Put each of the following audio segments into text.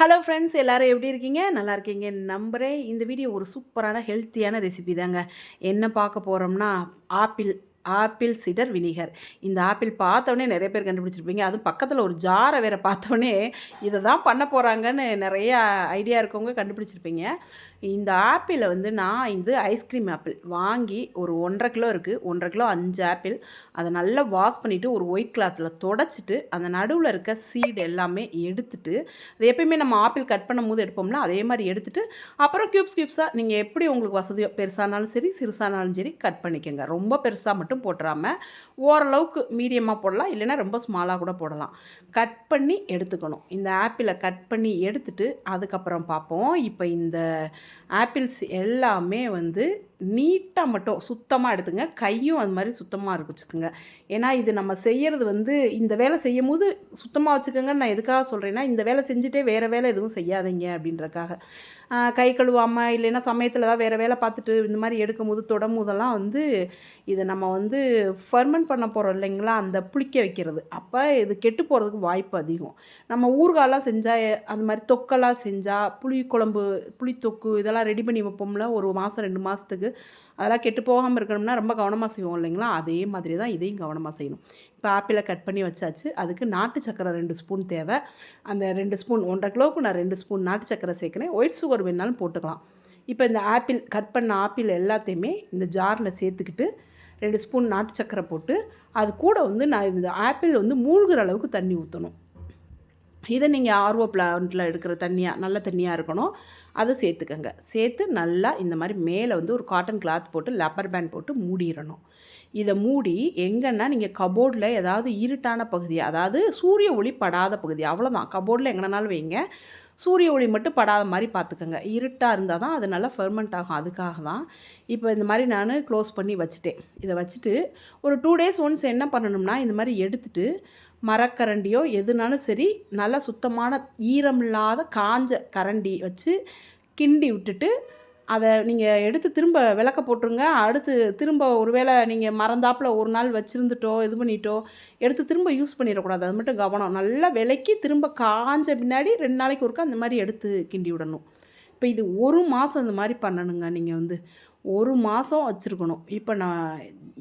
Hello friends, எல்லோரும் எப்படி இருக்கீங்க? நல்லா இருக்கீங்க நம்புகிறேன். இந்த வீடியோ ஒரு சூப்பரான ஹெல்த்தியான ரெசிபி தாங்க. என்ன பார்க்க போகிறோம்னா, ஆப்பிள் ஆப்பிள் சிடர் வினிகர். இந்த ஆப்பிள் பார்த்தோன்னே நிறைய பேர் கண்டுபிடிச்சிருப்பீங்க. அதுவும் பக்கத்தில் ஒரு ஜாரை வேறு பார்த்தோன்னே இதை தான் பண்ண போகிறாங்கன்னு நிறையா ஐடியா இருக்கவங்க கண்டுபிடிச்சிருப்பீங்க. இந்த ஆப்பிளை வந்து நான் ஐஸ்கிரீம் ஆப்பிள் வாங்கி ஒரு 1.5 கிலோ இருக்குது. 1.5 கிலோ 5 ஆப்பிள். அதை நல்லா வாஷ் பண்ணிவிட்டு ஒரு ஒயிட் கிளாத்தில் தொடச்சிட்டு அந்த நடுவில் இருக்க சீடு எல்லாமே எடுத்துட்டு, அது எப்பயுமே நம்ம ஆப்பிள் கட் பண்ணும் போது எடுப்போம்னா அதே மாதிரி எடுத்துகிட்டு அப்புறம் க்யூப்ஸாக நீங்கள் எப்படி உங்களுக்கு வசதியோ பெருசானாலும் சரி சிறுசானாலும் சரி கட் பண்ணிக்கோங்க. ரொம்ப பெருசாக மட்டும் போட்டுறாமல் ஓரளவுக்கு மீடியமாக போடலாம், இல்லைன்னா ரொம்ப ஸ்மாலாக கூட போடலாம். கட் பண்ணி எடுத்துக்கணும். இந்த ஆப்பிளை கட் பண்ணி எடுத்துட்டு அதுக்கப்புறம் பார்ப்போம். இப்போ இந்த ஆப்பிள்ஸ் எல்லாமே வந்து நீட்டாக மட்டும் சுத்தமாக எடுத்துங்க. கையும் அது மாதிரி சுத்தமாக இருக்கு வச்சுக்கோங்க. ஏன்னா இது நம்ம செய்கிறது வந்து இந்த வேலை செய்யும் போது சுத்தமாக வச்சுக்கோங்கன்னு நான் எதுக்காக சொல்கிறேன்னா, இந்த வேலை செஞ்சுட்டே வேறு வேலை எதுவும் செய்யாதீங்க அப்படின்றக்காக. கை கழுவாமல் இல்லைன்னா சமயத்தில் தான் வேறு வேலை பார்த்துட்டு இந்த மாதிரி எடுக்கும் போது தொடம்போதெல்லாம் வந்து இதை நம்ம வந்து ஃபர்மெண்ட் பண்ண போகிறோம் இல்லைங்களா, அந்த புளிக்க வைக்கிறது. அப்போ இது கெட்டு போகிறதுக்கு வாய்ப்பு அதிகம். நம்ம ஊறுகாயெல்லாம் செஞ்சால் அது மாதிரி தொக்கெல்லாம் செஞ்சால் புளிக்குழம்பு புளித்தொக்கு இதெல்லாம் ரெடி பண்ணி வைப்போம்ல ஒரு மாதம் 2 மாதத்துக்கு, அதெல்லாம் கெட்டு போகாமல் இருக்கணும்னா ரொம்ப கவனமாக செய்வோம் இல்லைங்களா, அதே மாதிரி தான் இதையும் கவனமாக செய்யணும். இப்போ ஆப்பிளை கட் பண்ணி வச்சாச்சு. அதுக்கு நாட்டு சக்கரை 2 ஸ்பூன் தேவை. அந்த 2 ஸ்பூன் 1.5 கிலோவுக்கு நான் 2 ஸ்பூன் நாட்டு சக்கரை சேர்க்குறேன். ஒயிட் சுகர் வேணாலும் போட்டுக்கலாம். இப்போ இந்த ஆப்பிள் கட் பண்ண ஆப்பிள் எல்லாத்தையுமே இந்த ஜாரில் சேர்த்துக்கிட்டு 2 ஸ்பூன் நாட்டு சக்கரை போட்டு அது கூட வந்து நான் இந்த ஆப்பிள் வந்து மூழ்கிற அளவுக்கு தண்ணி ஊற்றணும். இதை நீங்கள் ஆர்ஓ பிளான்ட்டில் எடுக்கிற தண்ணியாக நல்ல தண்ணியாக இருக்கணும், அதை சேர்த்துக்கங்க. சேர்த்து நல்லா இந்த மாதிரி மேலே வந்து ஒரு காட்டன் கிளாத் போட்டு லப்பர் பேண்ட் போட்டு மூடிடணும். இதை மூடி எங்கன்னா நீங்கள் கபோர்டில் ஏதாவது இருட்டான பகுதி, அதாவது சூரிய ஒளி படாத பகுதி, அவ்வளோதான். கபோர்டில் எங்கேனாலும் வைங்க, சூரிய ஒளி மட்டும் படாத மாதிரி பார்த்துக்கோங்க. இருட்டாக இருந்தால் தான் அது நல்லா ஃபெர்மெண்ட் ஆகும், அதுக்காக தான். இப்போ இந்த மாதிரி நான் க்ளோஸ் பண்ணி வச்சுட்டேன். இதை வச்சுட்டு ஒரு 2 டேஸ் ஒன்ஸ் என்ன பண்ணணும்னா, இந்த மாதிரி எடுத்துகிட்டு மரக்கரண்டியோ எதுனாலும் சரி, நல்லா சுத்தமான ஈரம் இல்லாத காஞ்ச கரண்டி வச்சு கிண்டி விட்டுட்டு அதை நீங்கள் எடுத்து திரும்ப விளக்க போட்டுருங்க. அடுத்து திரும்ப ஒரு வேளை நீங்கள் மறந்தாப்பில் ஒரு நாள் வச்சுருந்துட்டோ இது பண்ணிட்டோ எடுத்து திரும்ப யூஸ் பண்ணிடக்கூடாது. அது மட்டும் கவனம். நல்லா விலக்கி திரும்ப காஞ்ச பின்னாடி 2 நாளைக்கு ஒருக்கா அந்த மாதிரி எடுத்து கிண்டி விடணும். இப்போ இது 1 மாதம் இந்த மாதிரி பண்ணணுங்க. நீங்கள் வந்து 1 மாதம் வச்சுருக்கணும். இப்போ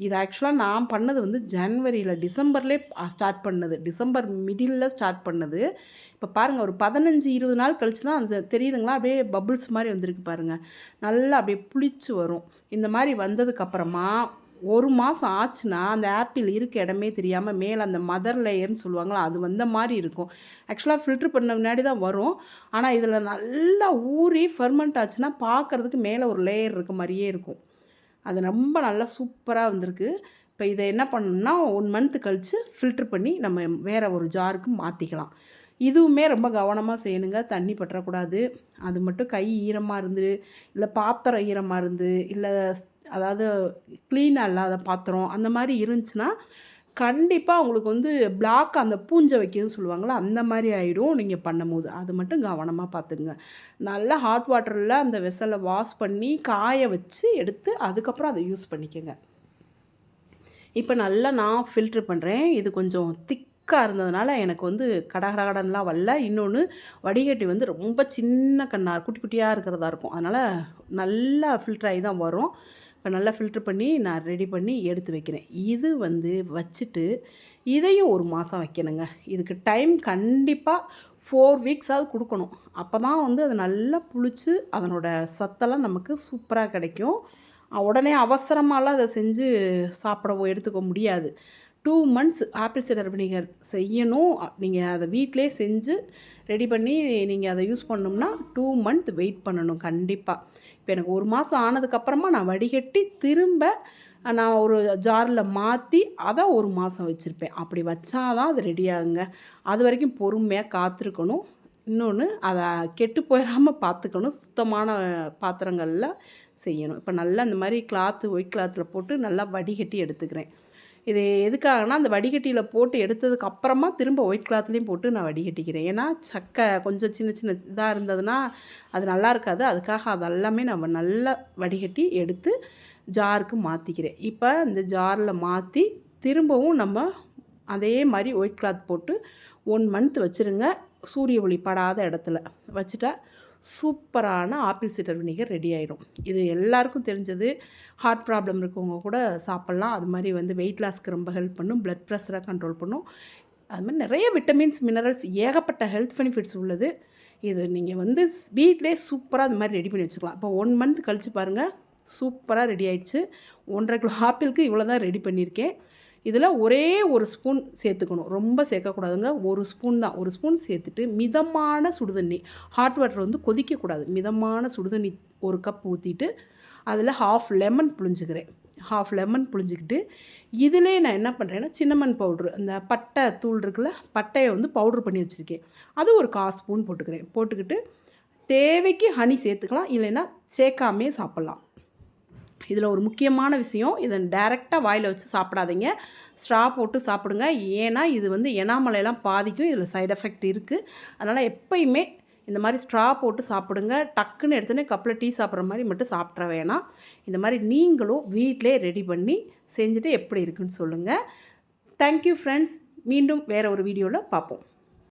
இது ஆக்சுவலாக நான் பண்ணது வந்து ஜனவரியில் டிசம்பர்லேயே ஸ்டார்ட் பண்ணது, டிசம்பர் மிடில் ஸ்டார்ட் பண்ணது. இப்போ பாருங்கள், ஒரு 15-20 நாள் கழிச்சு தான் அந்த தெரியுதுங்களா, அப்படியே பபுள்ஸ் மாதிரி வந்திருக்கு பாருங்கள். நல்லா அப்படியே புளிச்சு வரும். இந்த மாதிரி வந்ததுக்கப்புறமா 1 மாதம் ஆச்சுன்னா அந்த ஆப்பிள் இருக்க இடமே தெரியாமல் மேலே அந்த மதர் லேயர்னு சொல்லுவாங்களா, அது வந்த மாதிரி இருக்கும். ஆக்சுவலாக ஃபில்ட்ரு பண்ண முன்னாடி தான் வரும். ஆனால் இதில் நல்லா ஊறி ஃபெர்மெண்ட் ஆச்சுன்னா பார்க்குறதுக்கு மேலே ஒரு லேயர் இருக்க மாதிரியே இருக்கும். அது ரொம்ப நல்லா சூப்பராக வந்திருக்கு. இப்போ இதை என்ன பண்ணணும்னா 1 மந்த்து கழித்து ஃபில்ட்ரு பண்ணி நம்ம வேறு ஒரு ஜாருக்கு மாற்றிக்கலாம். இதுவுமே ரொம்ப கவனமாக செய்யணுங்க. தண்ணி பற்றக்கூடாது. அது மட்டும் கை ஈரமாக இருந்து, இல்லை பாத்திரம் ஈரமாக இருந்து, இல்லை அதாவது க்ளீனாக இல்லாத பாத்திரம் அந்த மாதிரி இருந்துச்சுன்னா கண்டிப்பாக உங்களுக்கு வந்து பிளாக் அந்த பூஞ்சை வைக்கிறதுன்னு சொல்லுவாங்களா, அந்த மாதிரி ஆகிடும் நீங்கள் பண்ணும்போது. அது மட்டும் கவனமாக பார்த்துக்குங்க. நல்லா ஹாட் வாட்டரில் அந்த வெசலை வாஷ் பண்ணி காய வச்சு எடுத்து அதுக்கப்புறம் அதை யூஸ் பண்ணிக்கோங்க. இப்போ நல்லா நான் ஃபில்ட்ரு பண்ணுறேன். இது கொஞ்சம் திக்காக இருந்ததுனால எனக்கு வந்து கடன்லாம் வரல. இன்னொன்று வடிகட்டி வந்து ரொம்ப சின்ன கண்ணாக குட்டி குட்டியாக இருக்கிறதா இருக்கும். அதனால் நல்லா ஃபில்ட்ரு ஆகி தான் வரும். இப்போ நல்லா ஃபில்ட்ரு பண்ணி நான் ரெடி பண்ணி எடுத்து வைக்கிறேன். இது வந்து வச்சுட்டு இதையும் 1 மாதம் வைக்கணுங்க. இதுக்கு டைம் கண்டிப்பாக 4 வீக்ஸாவது கொடுக்கணும். அப்போ தான் வந்து அது நல்லா புளிச்சு அதனோட சத்தெல்லாம் நமக்கு சூப்பராக கிடைக்கும். உடனே அவசரமாலாம் அதை செஞ்சு சாப்பிடவோ எடுத்துக்க முடியாது. 2 மந்த்ஸ் ஆப்பிள் சிடர் வினிகர் செய்யணும். நீங்கள் அதை வீட்டிலே செஞ்சு ரெடி பண்ணி நீங்கள் அதை யூஸ் பண்ணோம்னா 2 மந்த் வெயிட் பண்ணணும் கண்டிப்பாக. இப்போ எனக்கு 1 மாதம் ஆனதுக்கப்புறமா நான் வடிகட்டி திரும்ப நான் ஒரு ஜாரில் மாற்றி அதை 1 மாதம் வச்சுருப்பேன். அப்படி வச்சாதான் அது ரெடி ஆகுங்க. அது வரைக்கும் பொறுமையாக காத்திருக்கணும். இன்னொன்று அதை கெட்டு போயிடாமல் பார்த்துக்கணும். சுத்தமான பாத்திரங்களில் செய்யணும். இப்போ நல்லா இந்த மாதிரி ஒயிட் கிளாத்தில் போட்டு நல்லா வடிகட்டி எடுத்துக்கிறேன். இது எதுக்காகனா, அந்த வடிகட்டியில் போட்டு எடுத்ததுக்கு அப்புறமா திரும்ப ஒயிட் கிளாத்லேயும் போட்டு நான் வடிகட்டிக்கிறேன். ஏன்னா சக்கை கொஞ்சம் சின்ன சின்ன இதாக இருந்ததுன்னா அது நல்லா இருக்காது. அதுக்காக அதெல்லாமே நம்ம நல்லா வடிகட்டி எடுத்து ஜாருக்கு மாற்றிக்கிறேன். இப்போ இந்த ஜாரில் மாற்றி திரும்பவும் நம்ம அதே மாதிரி ஒயிட் கிளாத் போட்டு 1 மந்த் வச்சுருங்க. சூரிய ஒளி படாத இடத்துல வச்சுட்டா சூப்பரான ஆப்பிள் சிடர் வினிகர் ரெடி ஆயிடும். இது எல்லாருக்கும் தெரிஞ்சது. ஹார்ட் ப்ராப்ளம் இருக்கவங்க கூட சாப்பிட்லாம். அது மாதிரி வந்து வெயிட் லாஸ்க்கு ரொம்ப ஹெல்ப் பண்ணும், ப்ளட் ப்ரெஷரை கண்ட்ரோல் பண்ணும். அது மாதிரி நிறைய விட்டமின்ஸ், மினரல்ஸ், ஏகப்பட்ட ஹெல்த் பெனிஃபிட்ஸ் உள்ளது. இது நீங்கள் வந்து வீட்டிலே சூப்பராக அது மாதிரி ரெடி பண்ணி வச்சுக்கலாம். இப்போ 1 மந்த் கழித்து பாருங்கள், சூப்பராக ரெடி ஆகிடுச்சு. 1.5 கிலோ ஆப்பிளுக்கு இவ்வளோ தான் ரெடி பண்ணியிருக்கேன். இதில் ஒரே ஒரு ஸ்பூன் சேர்த்துக்கணும், ரொம்ப சேர்க்கக்கூடாதுங்க. ஒரு ஸ்பூன் தான். ஒரு ஸ்பூன் சேர்த்துட்டு மிதமான சுடுதண்ணி, ஹாட் வாட்டர் வந்து கொதிக்கக்கூடாது, மிதமான சுடுதண்ணி 1 கப் ஊற்றிட்டு அதில் ½ லெமன் புழிஞ்சுக்கிறேன். ½ லெமன் புழிஞ்சிக்கிட்டு இதிலே நான் என்ன பண்ணுறேன்னா சின்னமன் பவுட்ரு, அந்த பட்டை தூள் இருக்குல்ல, பட்டையை வந்து பவுட்ரு பண்ணி வச்சுருக்கேன், அது ஒரு 1/4 ஸ்பூன் போட்டுக்கிறேன். போட்டுக்கிட்டு தேவைக்கு ஹனி சேர்த்துக்கலாம், இல்லைன்னா சேர்க்காமே சாப்பிட்லாம். இதில் ஒரு முக்கியமான விஷயம், இதை டைரெக்டாக வாயில் வச்சு சாப்பிடாதீங்க, ஸ்ட்ரா போட்டு சாப்பிடுங்க. ஏன்னா இது வந்து எனாமலையெல்லாம் பாதிக்கும், இதில் சைடு எஃபெக்ட் இருக்குது. அதனால் எப்பயுமே இந்த மாதிரி ஸ்ட்ரா போட்டு சாப்பிடுங்க. டக்குன்னு எடுத்துன்னு கப்பில் டீ சாப்பிட்ற மாதிரி மட்டும் சாப்பிட்ற வேணாம். இந்த மாதிரி நீங்களும் வீட்டிலே ரெடி பண்ணி செஞ்சுட்டு எப்படி இருக்குன்னு சொல்லுங்கள். Thank you friends. மீண்டும் வேறு ஒரு வீடியோவில் பார்ப்போம்.